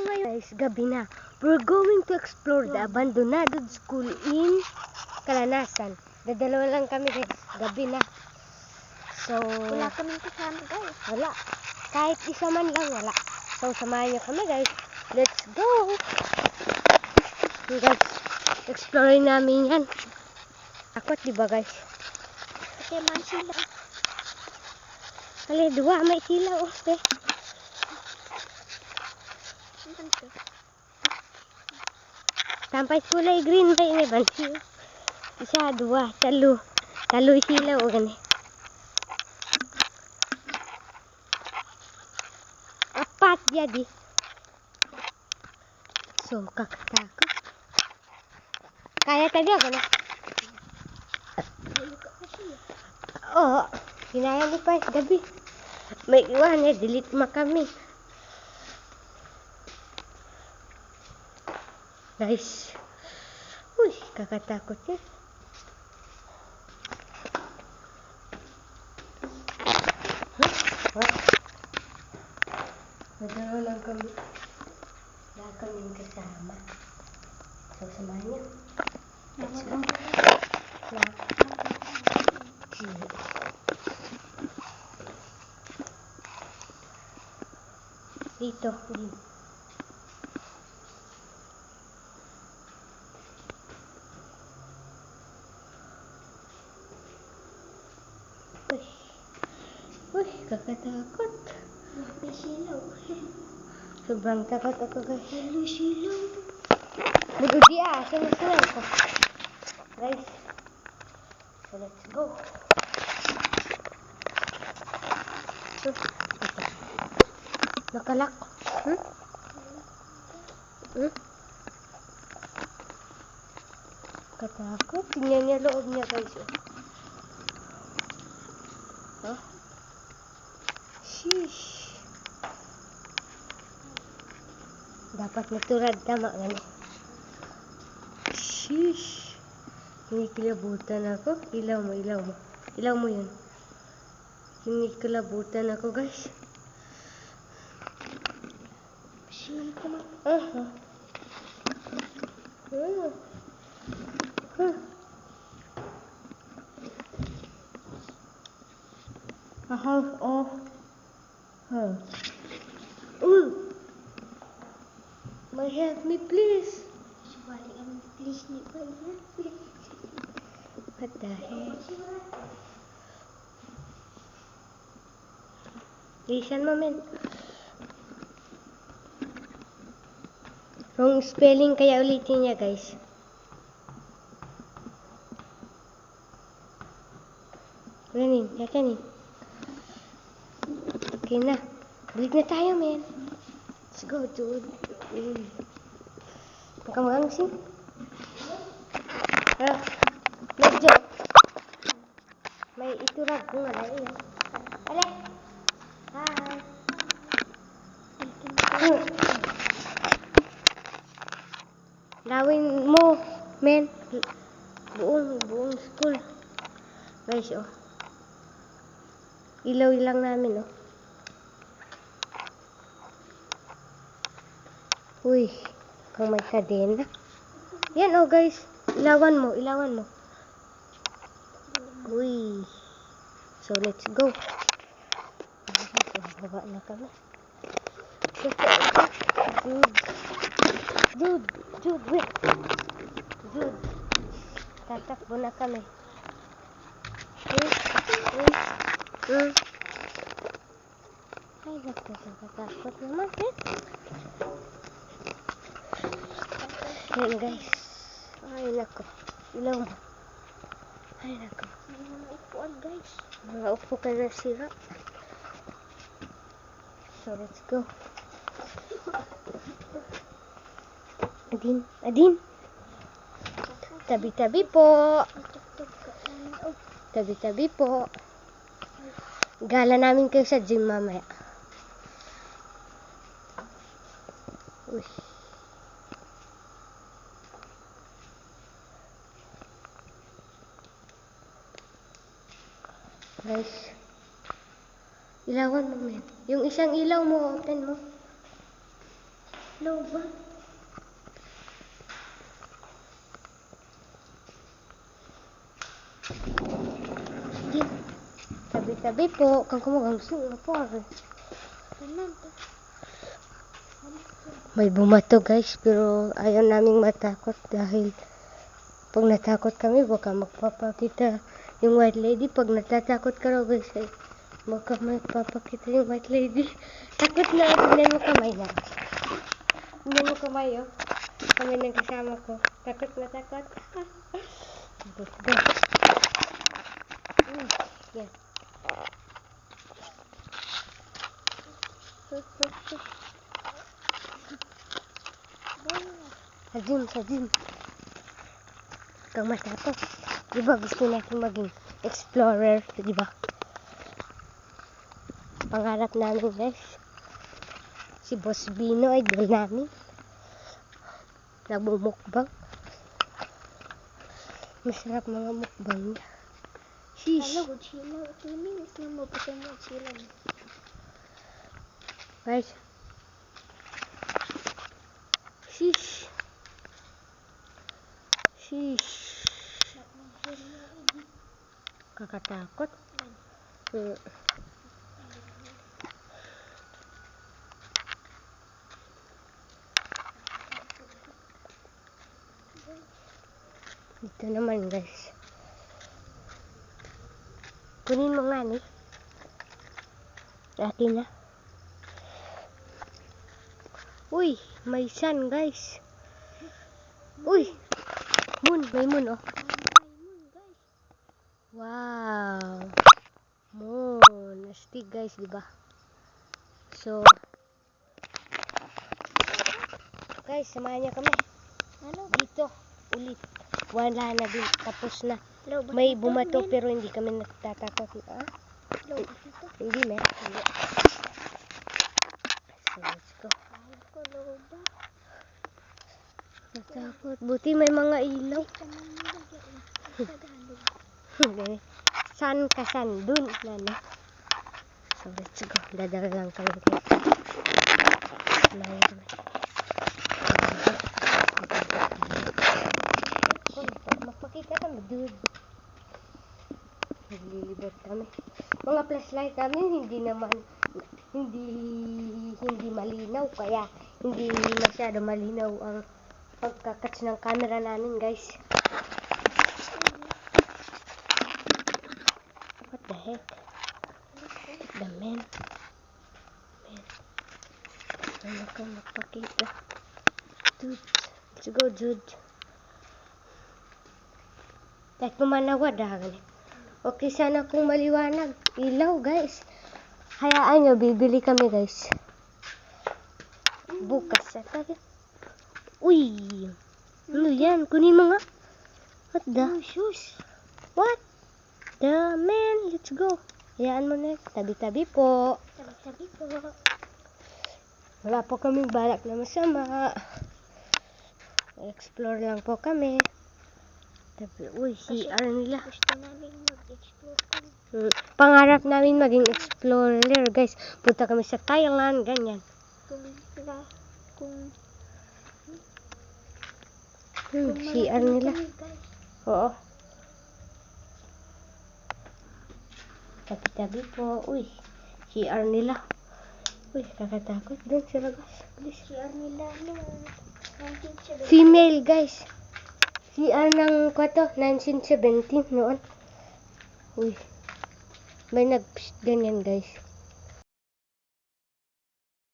ngayon guys, gabi na. We're going to explore the abandoned school in Kalanasan. Dadalawa lang kami guys, gabi na. So, Wala kaming kasama guys. wala. Kahit isa man lang, wala. So, samahan niyo kami guys. Let's go! Guys, explore namin yan. Takot diba guys? Kasi man sila. Kali, dua, may sila okay. Sampai kulay green ba ini bansi? Isa, dua, talo. Talo sila o gani. Apat jadi. So, kakatakot. Kaya tadi ako na. Oo. Hinaya ni pa gabi. May iwan eh. Delete ma kami. Guys. Uy, kakatakot yan. Madalawa lang kami. Wala kaming kasama. So, samahan niyo. Let's go. Dito. Uy. Uy, kakatakot. May silaw. Sobrang takot ako guys. Hello silaw. Bududi sunod ko. Guys. So let's go. So, ito. Nakalak. Katakot. Tingnan niya loob niya guys. Oh. Sheesh. Dapat naturad tama nga. Sheesh. Kinikilabutan ako. Ilaw mo. Ilaw mo yun. Kinikilabutan ako guys. Sinong kumak? A house of her. May help me please. Subali kami please ni Paya. What the heck? Listen mo men. Wrong spelling kaya ulitin niya guys. Ganin, yata ni. Okay na. Balik na tayo men. Let's go dude. Kamu sih? Medyo. May iturag ko nga lang yun. Ale. Hi. Lawin mo, men. Buong school. Guys, oh. Ilaw lang namin, oh. Uy, kung may kadena. Yan, oh guys. Ilawan mo. Uy. So, let's go. So, baba na kami. Jude, wait. Jude. Tatakbo na kami. Ay, nagkakatakot naman, eh. Ayan, guys. Ay, nako. Ilaw mo. Ay, nako. May mga upuan guys. Mga upo ka na sira. So, let's go. Adin. Tabi-tabi po. Tabi-tabi po. Gala namin kayo sa gym mamaya. Uy. Guys. Ilawan mo men. Yung isang ilaw mo, open mo. Slow ba? Di. Tabi-tabi po. Kang kumagang suyo po. Tanan to. May bumato guys, pero ayaw naming matakot dahil pag natakot kami, baka magpapakita yung white lady. Pag natatakot ka raw guys, ay baka magpapakita yung white lady. Takot na, tignan mo kamay na. Tignan mo kamay, oh. Kamay ng kasama ko. Takot na takot. Let's go. Yan. Sa gym. Kang matakot. Diba gusto natin maging explorer, diba? Pangarap namin guys. Si Boss Bino, idol namin. Nagbumukbang. Masarap mga mukbang niya. Sheesh. Hello, chila. 2 minutes na mo. Pati mo chila. Guys. Sheesh. Sheesh. Kakatakot. Dito naman guys. Kunin mo nga ni. Atin na. Uy, may sun guys. Uy, moon, may moon oh. Wow. Moon. Astig guys, diba? So, guys, samahan niya kami. Ano? Dito, ulit. Wala na din. Tapos na. Hello, ba May ito, bumato Ben? pero hindi kami natatakot. Ah? Hello, ba ito? Hindi na. Hindi. So, let's go. Ay, ko, loba. Natakot. Buti may mga ilaw. Tanong mo lagi na. Sa Tagalog. Hindi. San ka san? Dun. Nana. So, let's go. Dadala lang kami. Samahan kami. Magpakita kami, dude. Naglilibot kami. Mga flashlight namin hindi malinaw, kaya hindi masyado malinaw ang pagkakatch ng camera namin, guys. What the heck? The man. Ano ka magpakita? Dude. Let's go, dude. Kahit pumanawa dahil. Okay, sana kung maliwanag. Ilaw, guys. Hayaan nyo, bibili kami, guys. Bukas sa tayo. Uy! Ano yan? Kunin mo nga. What the? Shoes. What? The man. Let's go. Hayaan mo na. Tabi-tabi po. Tabi-tabi ko. Wala po kaming balak na masama. Explore lang po kami. Uy, CR nila. Gusto namin mag-explore kami. Pangarap namin maging explorer, guys. Punta kami sa Thailand, ganyan. Kung CR nila. kami, guys. Oo. Tabi-tabi po. Uy, CR nila. Uy, kakatakot. Doon sila, guys. Please. CR nila, no. 1970. Female, guys. CR ng 1917 noon. Uy. May ganyan, guys.